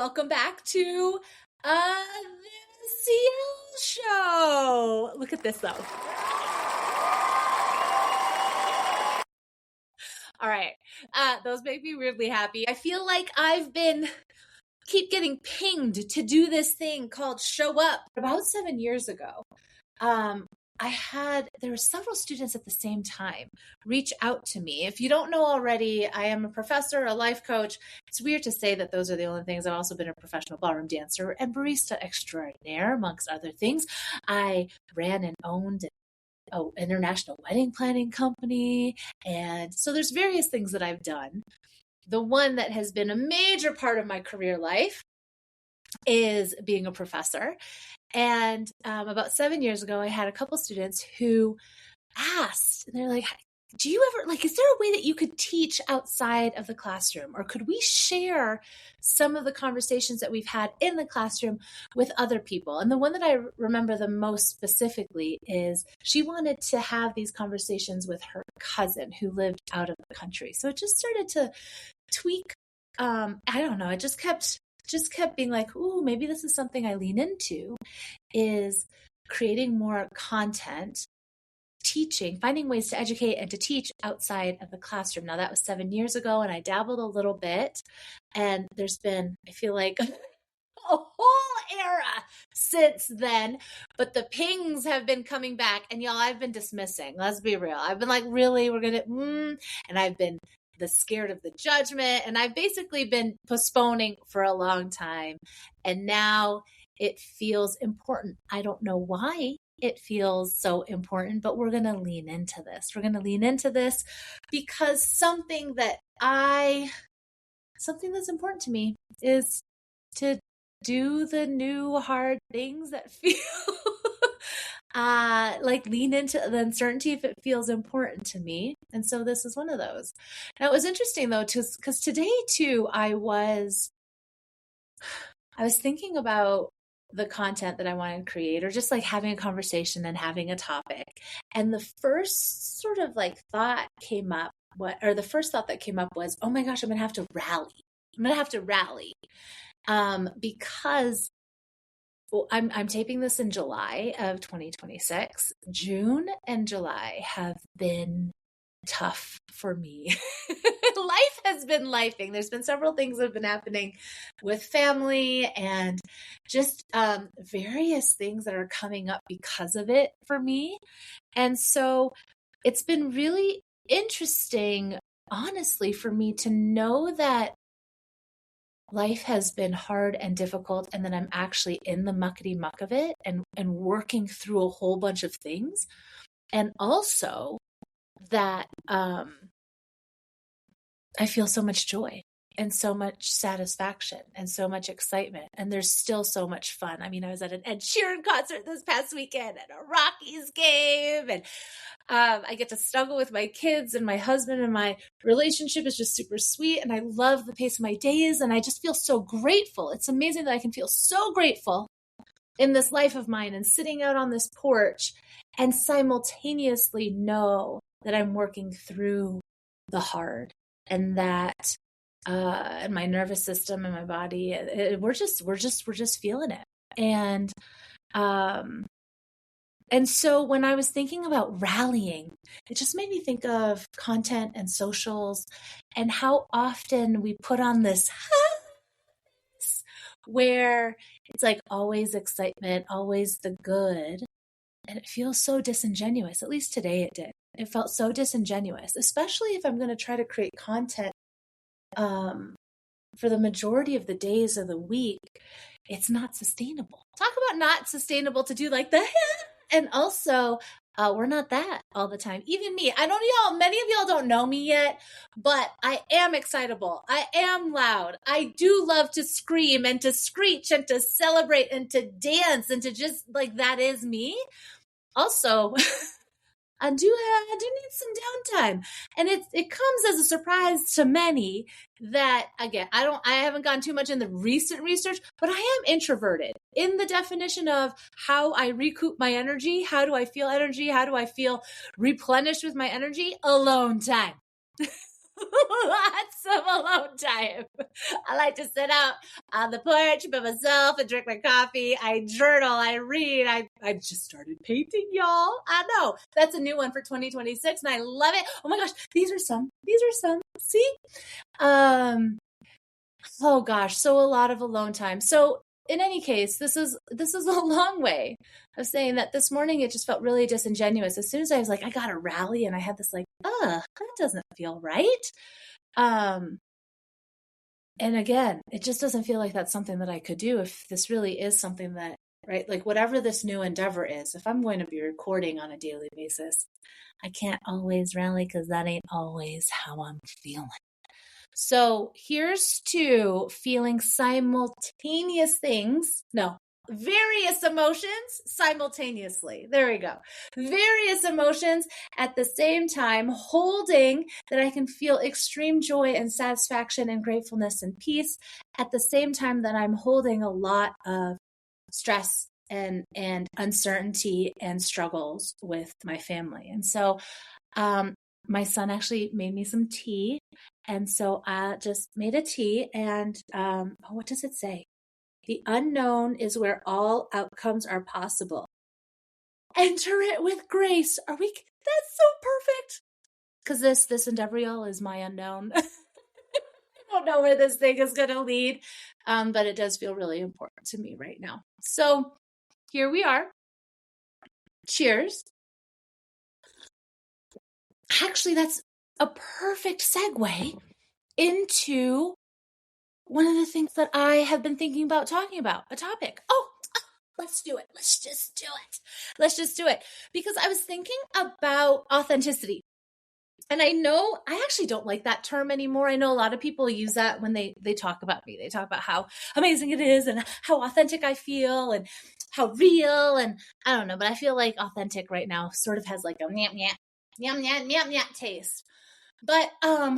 welcome back to the Cielle Show. Look at this though. All right. Those make me weirdly happy. I feel like keep getting pinged to do this thing called Show Up. About 7 years ago, there were several students at the same time reach out to me. If you don't know already, I am a professor, a life coach. It's weird to say that those are the only things. I've also been a professional ballroom dancer and barista extraordinaire, amongst other things. I ran and owned an international wedding planning company. And so there's various things that I've done. The one that has been a major part of my career life is being a professor. And about 7 years ago, I had a couple students who asked, and they're like, do you ever, is there a way that you could teach outside of the classroom? Or could we share some of the conversations that we've had in the classroom with other people? And the one that I remember the most specifically is she wanted to have these conversations with her cousin who lived out of the country. So it just started to tweak. I don't know. It just kept being like, ooh, maybe this is something I lean into, is creating more content, teaching, finding ways to educate and to teach outside of the classroom. Now that was 7 years ago, and I dabbled a little bit, and there's been, I feel like, a whole era since then, but the pings have been coming back, and y'all, I've been dismissing. Let's be real. I've been like, really, we're going to, and I've been scared of the judgment, and I've basically been postponing for a long time, and now it feels important. I don't know why it feels so important, but we're going to lean into this. We're going to lean into this because something that's important to me is to do the new hard things that feel lean into the uncertainty if it feels important to me. And so this is one of those. Now it was interesting though, because today too, I was thinking about the content that I wanted to create, or just like having a conversation and having a topic. And the first sort of thought came up, the first thought that came up was, oh my gosh, I'm going to have to rally. Because I'm taping this in July of 2026. June and July have been tough for me. Life has been lifing. There's been several things that have been happening with family and just various things that are coming up because of it for me. And so it's been really interesting, honestly, for me to know that life has been hard and difficult, and then I'm actually in the muckety muck of it and working through a whole bunch of things. And also that I feel so much joy and so much satisfaction and so much excitement. And there's still so much fun. I mean, I was at an Ed Sheeran concert this past weekend and a Rockies game, and I get to snuggle with my kids and my husband, and my relationship is just super sweet. And I love the pace of my days, and I just feel so grateful. It's amazing that I can feel so grateful in this life of mine and sitting out on this porch and simultaneously know that I'm working through the hard, and that and my nervous system and my body, we're just feeling it. And so when I was thinking about rallying, it just made me think of content and socials and how often we put on this where it's like always excitement, always the good. And it feels so disingenuous. At least today it did. It felt so disingenuous, especially if I'm going to try to create content for the majority of the days of the week. It's not sustainable. Talk about not sustainable to do like the and also we're not that all the time. Even me. Many of y'all don't know me yet, but I am excitable. I am loud. I do love to scream and to screech and to celebrate and to dance and to just that is me. Also, I do need some downtime. And it comes as a surprise to many that, again, I haven't gone too much in the recent research, but I am introverted in the definition of how I recoup my energy. How do I feel energy? How do I feel replenished with my energy? Alone time. Lots of alone time. I like to sit out on the porch by myself and drink my coffee. I journal, I read. I just started painting, y'all. I know. That's a new one for 2026 and I love it. Oh my gosh, these are some. See? Oh gosh, so a lot of alone time. So in any case, this is a long way of saying that this morning it just felt really disingenuous. As soon as I was like, I got to rally, and I had this like, that doesn't feel right. And again, it just doesn't feel like that's something that I could do if this really is something that, right? Like whatever this new endeavor is, if I'm going to be recording on a daily basis, I can't always rally because that ain't always how I'm feeling. So here's to feeling simultaneous things. No, various emotions simultaneously. There we go. Various emotions at the same time, holding that I can feel extreme joy and satisfaction and gratefulness and peace at the same time that I'm holding a lot of stress and uncertainty and struggles with my family. And so, my son actually made me some tea. And so I just made a tea and, what does it say? The unknown is where all outcomes are possible. Enter it with grace. That's so perfect. Cause this endeavor, y'all, is my unknown. I don't know where this thing is going to lead. But it does feel really important to me right now. So here we are. Cheers. Actually, that's a perfect segue into one of the things that I have been thinking about talking about, a topic. Let's do it. Let's just do it. Because I was thinking about authenticity. And I know I actually don't like that term anymore. I know a lot of people use that when they talk about me. They talk about how amazing it is and how authentic I feel and how real. And I don't know, but I feel like authentic right now sort of has like a nyam taste. But I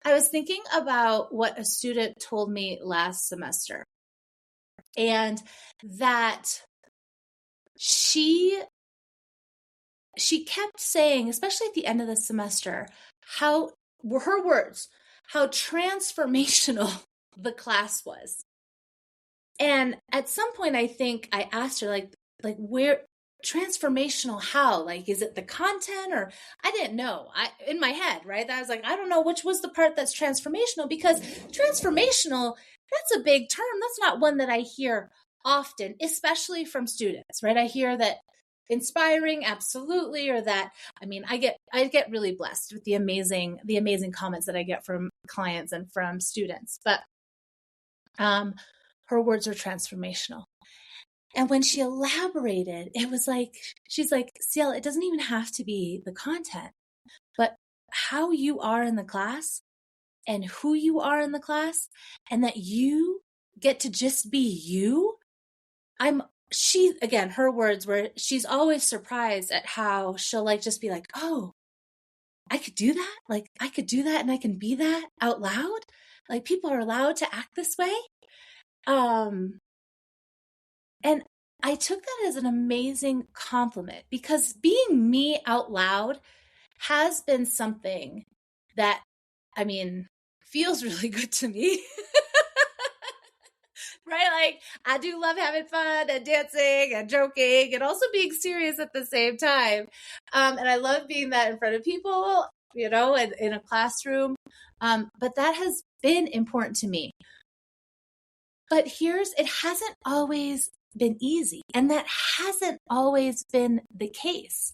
was thinking about what a student told me last semester, and that she kept saying, especially at the end of the semester, how were her words, how transformational the class was. And at some point, I think I asked her, like where transformational, how, like, is it the content, or I didn't know. In my head, right? I was like, I don't know which was the part that's transformational, because transformational, that's a big term. That's not one that I hear often, especially from students, right? I hear that inspiring, absolutely, or that, I mean, I get really blessed with the amazing comments that I get from clients and from students, but her words are transformational. And when she elaborated, it was like, she's like, Cielle, it doesn't even have to be the content, but how you are in the class and who you are in the class, and that you get to just be you. Again, her words were, she's always surprised at how she'll like just be like, oh, I could do that. Like I could do that and I can be that out loud. Like people are allowed to act this way. And I took that as an amazing compliment, because being me out loud has been something that, I mean, feels really good to me. Right? Like I do love having fun and dancing and joking and also being serious at the same time. And I love being that in front of people, you know, and in a classroom. But that has been important to me. But it hasn't always been easy, and that hasn't always been the case.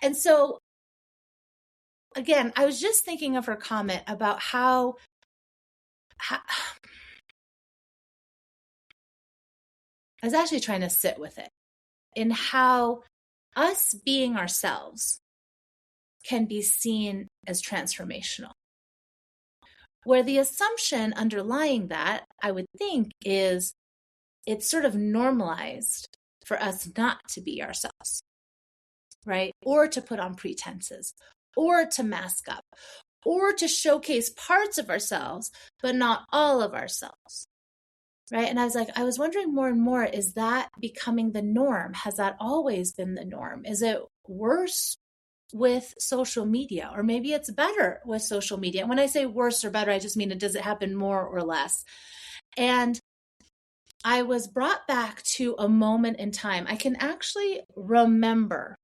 And so again, I was just thinking of her comment about how I was actually trying to sit with it, in how us being ourselves can be seen as transformational, where the assumption underlying that, I would think, is it's sort of normalized for us not to be ourselves, right? Or to put on pretenses, or to mask up, or to showcase parts of ourselves, but not all of ourselves, right? And I was wondering more and more, is that becoming the norm? Has that always been the norm? Is it worse with social media, or maybe it's better with social media. And when I say worse or better, I just mean, does it happen more or less? And I was brought back to a moment in time. I can actually remember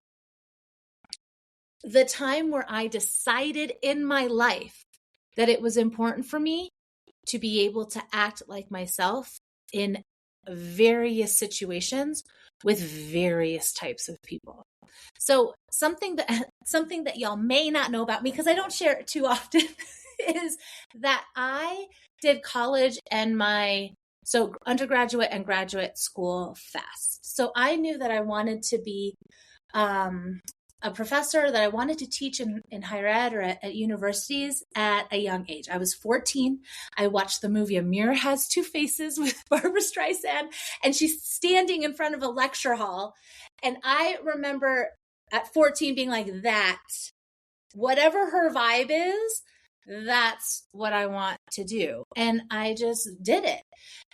the time where I decided in my life that it was important for me to be able to act like myself in various situations with various types of people. So something that y'all may not know about me, because I don't share it too often, is that I did college and undergraduate and graduate school fast. So I knew that I wanted to be a professor, that I wanted to teach in higher ed or at universities at a young age. I was 14. I watched the movie A Mirror Has Two Faces with Barbara Streisand, and she's standing in front of a lecture hall. And I remember at 14 being like, that, whatever her vibe is, that's what I want to do. And I just did it.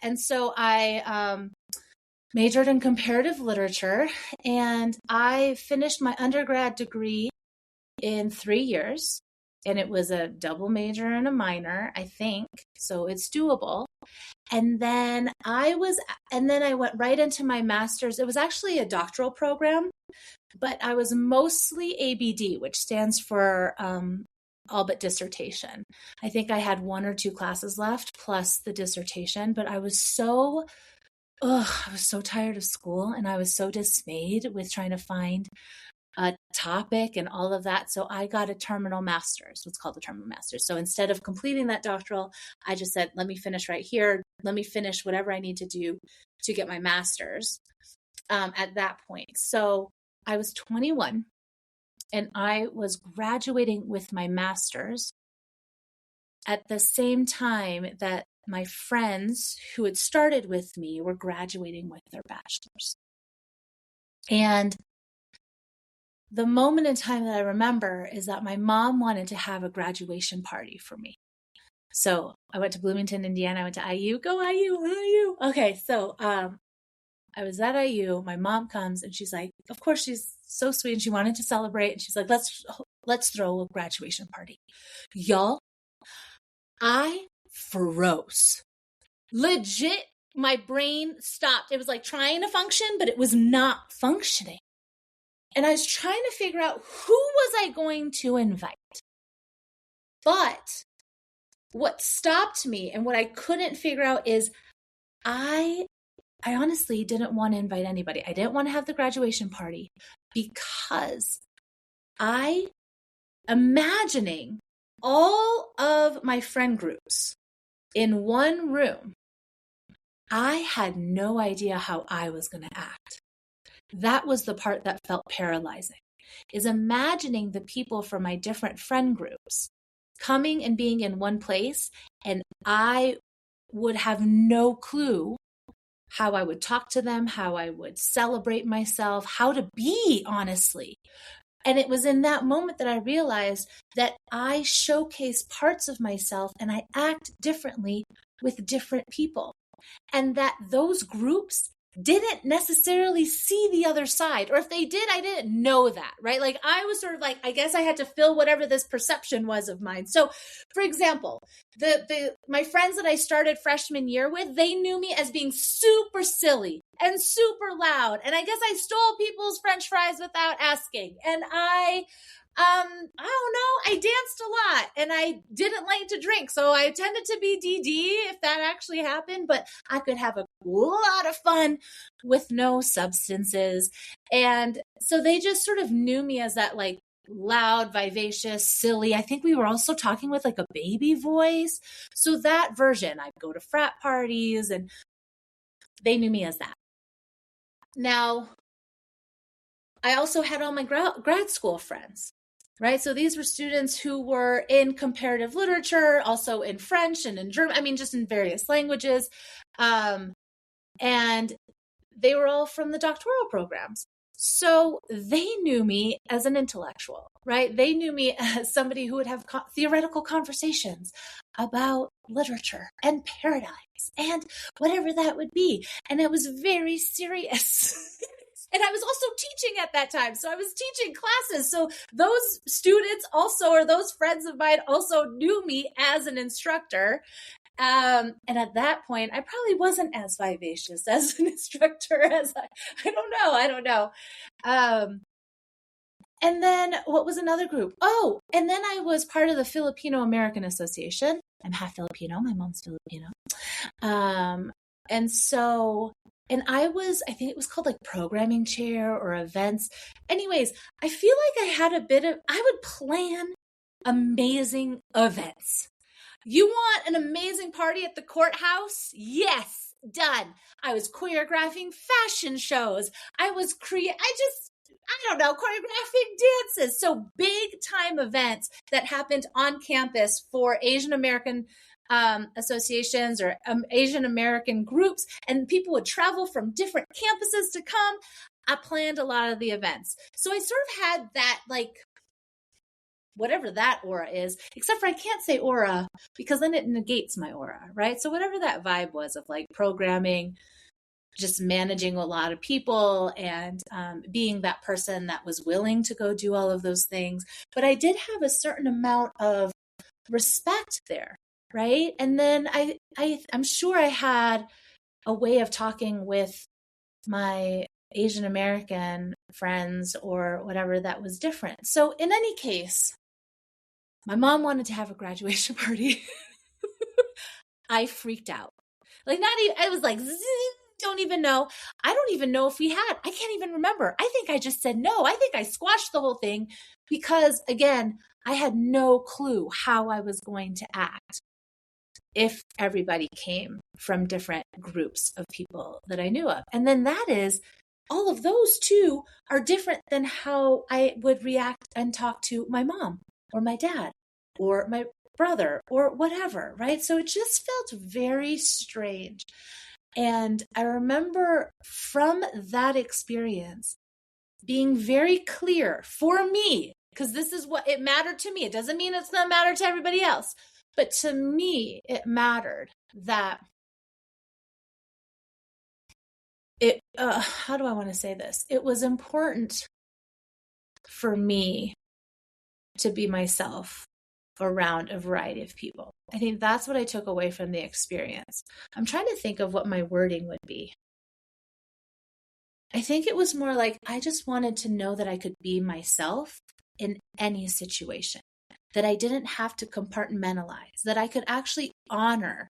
And so I majored in comparative literature, and I finished my undergrad degree in 3 years. And it was a double major and a minor, I think. So it's doable. And then I went right into my master's. It was actually a doctoral program, but I was mostly ABD, which stands for all but dissertation. I think I had 1 or 2 classes left plus the dissertation, but I was so tired of school, and I was so dismayed with trying to find a topic and all of that. So I got a terminal master's, what's called a terminal master's. So instead of completing that doctoral, I just said, let me finish right here. Let me finish whatever I need to do to get my master's at that point. So I was 21 and I was graduating with my master's at the same time that my friends who had started with me were graduating with their bachelor's. And the moment in time that I remember is that my mom wanted to have a graduation party for me. So I went to Bloomington, Indiana. I went to IU. Go IU, IU. Okay, so I was at IU. My mom comes and she's like, of course, she's so sweet and she wanted to celebrate. And she's like, let's throw a graduation party. Y'all, I froze. Legit, my brain stopped. It was like trying to function, but it was not functioning. And I was trying to figure out, who was I going to invite? But what stopped me and what I couldn't figure out is I honestly didn't want to invite anybody. I didn't want to have the graduation party because imagining all of my friend groups in one room, I had no idea how I was going to act. That was the part that felt paralyzing, is imagining the people from my different friend groups coming and being in one place, and I would have no clue how I would talk to them, how I would celebrate myself, how to be, honestly. And it was in that moment that I realized that I showcase parts of myself and I act differently with different people. And that those groups didn't necessarily see the other side. Or if they did, I didn't know that, right? Like I was sort of like, I guess I had to fill whatever this perception was of mine. So for example, my friends that I started freshman year with, they knew me as being super silly and super loud. And I guess I stole people's French fries without asking. And I don't know, I danced a lot and I didn't like to drink. So I tended to be DD if that actually happened, but I could have a lot of fun with no substances. And so they just sort of knew me as that like loud, vivacious, silly. I think we were also talking with like a baby voice. So that version, I'd go to frat parties and they knew me as that. Now, I also had all my grad school friends. Right. So these were students who were in comparative literature, also in French and in German, I mean, just in various languages. And they were all from the doctoral programs. So they knew me as an intellectual, right? They knew me as somebody who would have theoretical conversations about literature and paradigms and whatever that would be. And it was very serious. And I was also teaching at that time. So I was teaching classes. So those students also, or those friends of mine also knew me as an instructor. And at that point, I probably wasn't as vivacious as an instructor as I don't know. And then what was another group? Oh, and then I was part of the Filipino American Association. I'm half Filipino. My mom's Filipino. And so, and I think it was called like programming chair or events. Anyways, I feel like I would plan amazing events. You want an amazing party at the courthouse? Yes, done. I was choreographing fashion shows. I don't know, choreographing dances. So big time events that happened on campus for Asian American associations or Asian American groups, and people would travel from different campuses to come. I planned a lot of the events. So I sort of had that, like, whatever that aura is, except for I can't say aura because then it negates my aura, right? So whatever that vibe was of like programming, just managing a lot of people and being that person that was willing to go do all of those things. But I did have a certain amount of respect there, right? And then I'm sure I had a way of talking with my Asian American friends or whatever that was different. So in any case, my mom wanted to have a graduation party. I freaked out. Like, I was like, don't even know. I don't even know if we had. I can't even remember. I think I just said no. I think I squashed the whole thing because, again, I had no clue how I was going to act if everybody came from different groups of people that I knew of. And then all of those too are different than how I would react and talk to my mom or my dad or my brother or whatever, right? So it just felt very strange. And I remember from that experience being very clear for me, because this is what it mattered to me. It doesn't mean it's going to matter to everybody else, but to me, it mattered that how do I want to say this? It was important for me to be myself around a variety of people. I think that's what I took away from the experience. I'm trying to think of what my wording would be. I think it was more like I just wanted to know that I could be myself in any situation, that I didn't have to compartmentalize, that I could actually honor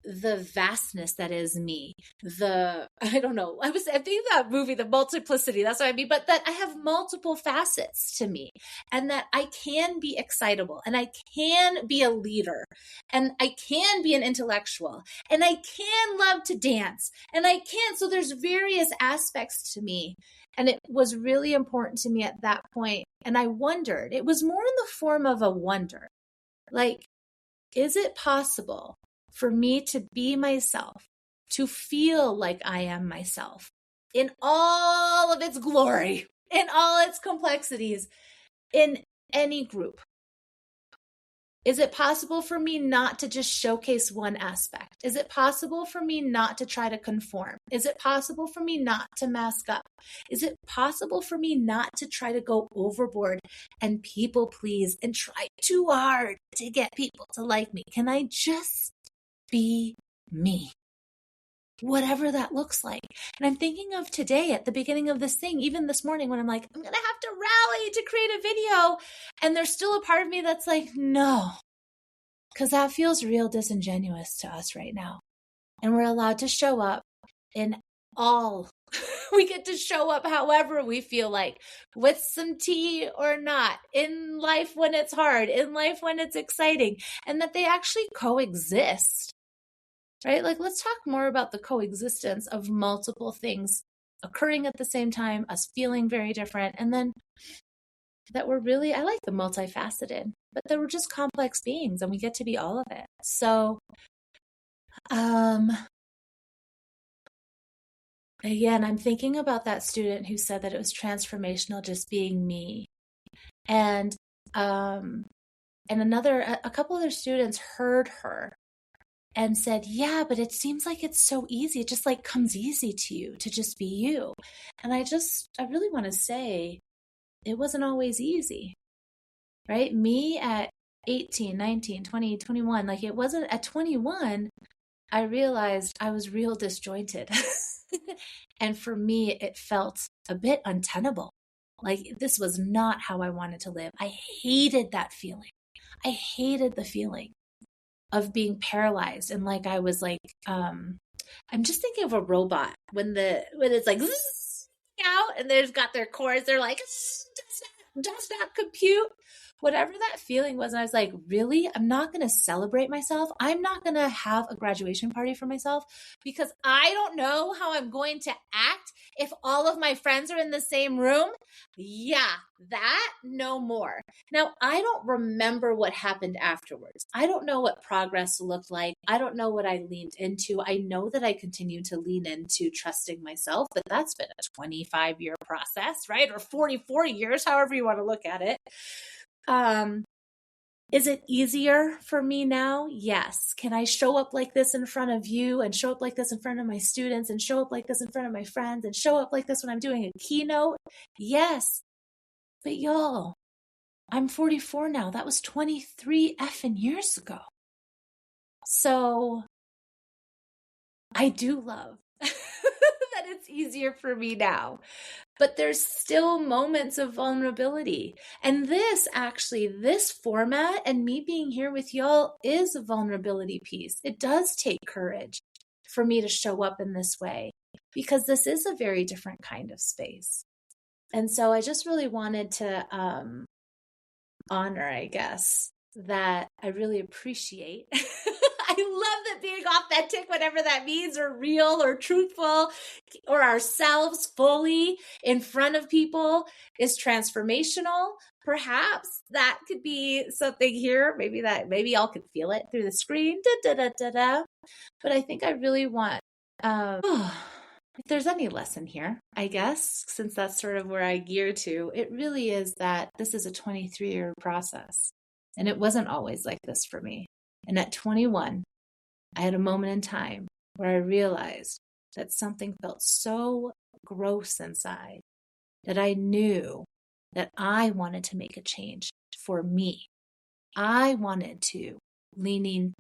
the vastness that is me. I don't know. I think that movie, The Multiplicity, that's what I mean, but that I have multiple facets to me and that I can be excitable and I can be a leader and I can be an intellectual and I can love to dance and I can. So there's various aspects to me. And it was really important to me at that point. And I wondered, it was more in the form of a wonder, like, is it possible for me to be myself, to feel like I am myself in all of its glory, in all its complexities, in any group? Is it possible for me not to just showcase one aspect? Is it possible for me not to try to conform? Is it possible for me not to mask up? Is it possible for me not to try to go overboard and people please and try too hard to get people to like me? Can I just be me? Whatever that looks like. And I'm thinking of today at the beginning of this thing, even this morning when I'm like, I'm going to have to rally to create a video. And there's still a part of me that's like, no, because that feels real disingenuous to us right now. And we're allowed to show up in all, we get to show up however we feel like, with some tea or not, in life when it's hard, in life when it's exciting, and that they actually coexist. Right? Like, let's talk more about the coexistence of multiple things occurring at the same time, us feeling very different, and then that we're really, I like the multifaceted, but that we're just complex beings and we get to be all of it. So, again, I'm thinking about that student who said that it was transformational just being me. And a couple other students heard her and said, yeah, but it seems like it's so easy. It just like comes easy to you to just be you. And I really want to say it wasn't always easy, right? Me at 18, 19, 20, 21, like it wasn't at 21, I realized I was real disjointed. And for me, it felt a bit untenable. Like this was not how I wanted to live. I hated that feeling. I hated the feeling of being paralyzed and like I was like, I'm just thinking of a robot when it's like out and they've got their cords, they're like does not compute. Whatever that feeling was, I was like, really? I'm not going to celebrate myself. I'm not going to have a graduation party for myself because I don't know how I'm going to act if all of my friends are in the same room. Yeah, that no more. Now, I don't remember what happened afterwards. I don't know what progress looked like. I don't know what I leaned into. I know that I continued to lean into trusting myself, but that's been a 25-year process, right? Or 44 years, however you want to look at it. Is it easier for me now? Yes. Can I show up like this in front of you and show up like this in front of my students and show up like this in front of my friends and show up like this when I'm doing a keynote? Yes. But y'all, I'm 44 now. That was 23 effing years ago. So I do love that it's easier for me now. But there's still moments of vulnerability. And this format and me being here with y'all is a vulnerability piece. It does take courage for me to show up in this way because this is a very different kind of space. And so I just really wanted to honor, I guess, that I really appreciate. I love that being authentic, whatever that means, or real or truthful, or ourselves fully in front of people is transformational. Perhaps that could be something here. Maybe y'all could feel it through the screen. But I think I really want, if there's any lesson here, I guess, since that's sort of where I gear to, it really is that this is a 23-year process. And it wasn't always like this for me. And at 21, I had a moment in time where I realized that something felt so gross inside that I knew that I wanted to make a change for me. I wanted to lean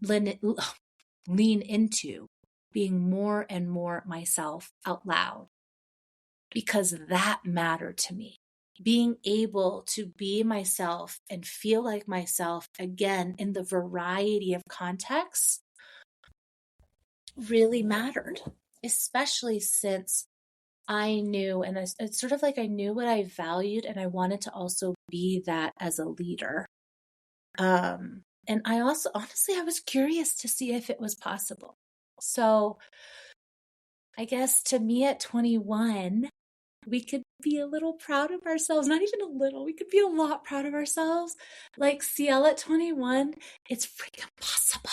into being more and more myself out loud because that mattered to me. Being able to be myself and feel like myself again in the variety of contexts really mattered, especially since I knew, and it's sort of like I knew what I valued and I wanted to also be that as a leader. And I also, honestly, I was curious to see if it was possible. So I guess to me at 21, we could be a little proud of ourselves. Not even a little, we could be a lot proud of ourselves. Like Cielle at 21, it's freaking possible.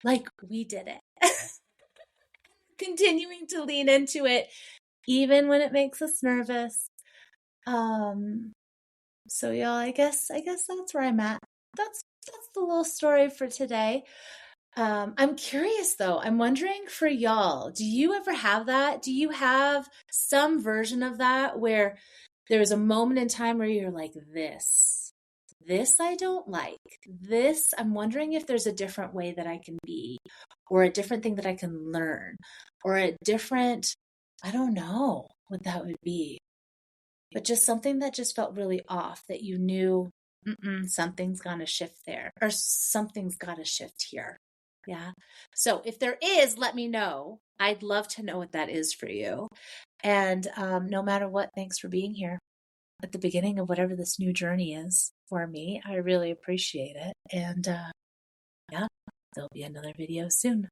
Like we did it. Continuing to lean into it, even when it makes us nervous. So y'all, I guess that's where I'm at. That's the little story for today. I'm curious though. I'm wondering for y'all, do you ever have that? Do you have some version of that where there's a moment in time where you're like, this I don't like. This, I'm wondering if there's a different way that I can be, or a different thing that I can learn, or a different, I don't know what that would be, but just something that just felt really off, that you knew something's gonna shift there, or something's gotta shift here. Yeah. So if there is, let me know. I'd love to know what that is for you. And no matter what, thanks for being here at the beginning of whatever this new journey is for me. I really appreciate it. And yeah, there'll be another video soon.